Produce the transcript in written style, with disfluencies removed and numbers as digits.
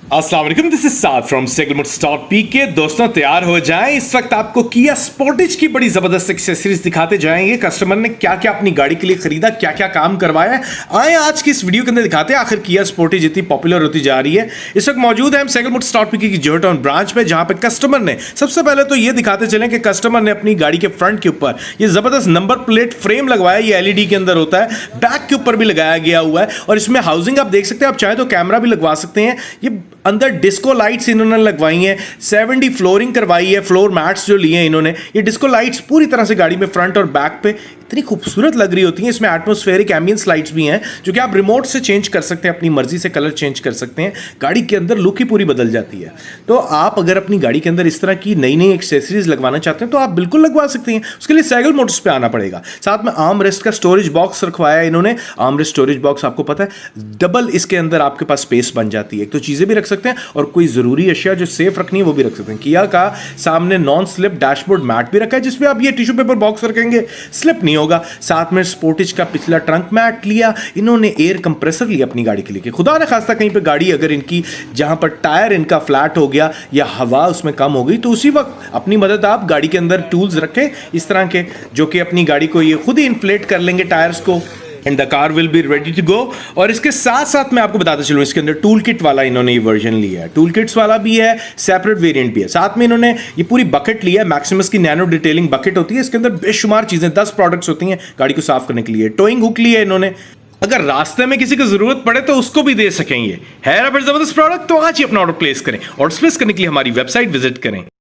अस्सलाम वालेकुम, this is Saad from SehgalMotors.PK। दोस्तों तैयार हो जाएं, इस वक्त आपको किया स्पोर्टेज की बड़ी जबरदस्त एक्सेसरीज दिखाते जाएंगे। कस्टमर ने क्या क्या अपनी गाड़ी के लिए खरीदा, क्या क्या काम करवाया है, आए आज की इस वीडियो के अंदर दिखाते हैं। आखिर किया स्पोर्टेज इतनी पॉपुलर होती जा रही है। इस वक्त मौजूद है हम SehgalMotors.PK की जोहर टाउन ब्रांच पे, जहां पे कस्टमर ने सबसे पहले तो ये दिखाते चले कि कस्टमर ने अपनी गाड़ी के फ्रंट के ऊपर ये जबरदस्त नंबर प्लेट फ्रेम लगवाया। ये LED के अंदर होता है, बैक के ऊपर भी लगाया गया हुआ है और इसमें हाउसिंग आप देख सकते हैं। आप चाहे तो कैमरा भी लगवा सकते हैं। ये अंदर डिस्को लाइट्स इन्होंने लगवाई हैं, 70 फ्लोरिंग करवाई है, फ्लोर मैट्स जो लिए हैं इन्होंने। ये डिस्को लाइट्स पूरी तरह से गाड़ी में फ्रंट और बैक पे इतनी खूबसूरत लग रही होती हैं। इसमें एटमॉस्फेरिक एम्बियंस लाइट्स भी हैं जो कि आप रिमोट से चेंज कर सकते हैं, अपनी मर्जी से कलर चेंज कर सकते हैं। गाड़ी के अंदर लुक ही पूरी बदल जाती है। तो आप अगर अपनी गाड़ी के अंदर इस तरह की नई नई एक्सेसरीज लगवाना चाहते हैं तो आप बिल्कुल लगवा सकते हैं। उसके लिए सैगल मोटर्स पे आना पड़ेगा। साथ में आर्म रेस्ट का स्टोरेज बॉक्स रखवाया है इन्होंने। आर्म रेस्ट स्टोरेज बॉक्स आपको पता है डबल, इसके अंदर आपके पास स्पेस बन जाती है। तो चीजें भी रख सकते हैं और कोई जरूरी अशिया जो सेफ रखनी है वो भी रख सकते हैं। किया का सामने नॉन स्लिप डैशबोर्ड मैट भी रखा है, जिसमें आप ये टिश्यू पेपर बॉक्स रखेंगे स्लिप नहीं होगा। साथ में स्पोर्टेज का पिछला ट्रंक मैट लिया इन्होंने। एयर कंप्रेसर लिया अपनी गाड़ी के लिए कि खुदा न खास्ता कहीं पे गाड़ी अगर इनकी जहां पर टायर इनका फ्लैट हो गया या हवा उसमें कम हो गई तो उसी वक्त अपनी मदद आप गाड़ी के अंदर टूल्स रखें इस तरह के, जो कि अपनी गाड़ी को ये खुद ही इन्फ्लेट कर लेंगे टायर्स को, and the car will be ready to go. और इसके साथ साथ मैं आपको बताता चलूं, इसके अंदर टूल किट वाला इन्होंने ये वर्जन लिया है। टूल किट्स वाला भी है, सेपरेट वेरिएंट भी है। साथ में इन्होंने ये पूरी बकेट लिया है, मैक्सिमस की नैनो डिटेलिंग बकेट होती है। इसके अंदर बेशुमार चीजें 10 प्रोडक्ट्स होती हैं गाड़ी को साफ करने के लिए। टोइंग हुक लिया है इन्होंने, अगर रास्ते में किसी को जरूरत पड़े तो उसको भी दे सकेंगे। है ना फिर जबरदस्त प्रोडक्ट, तो आज ही अपना ऑर्डर प्लेस करें। ऑर्डर प्लेस करने के लिए हमारी वेबसाइट विजिट करें।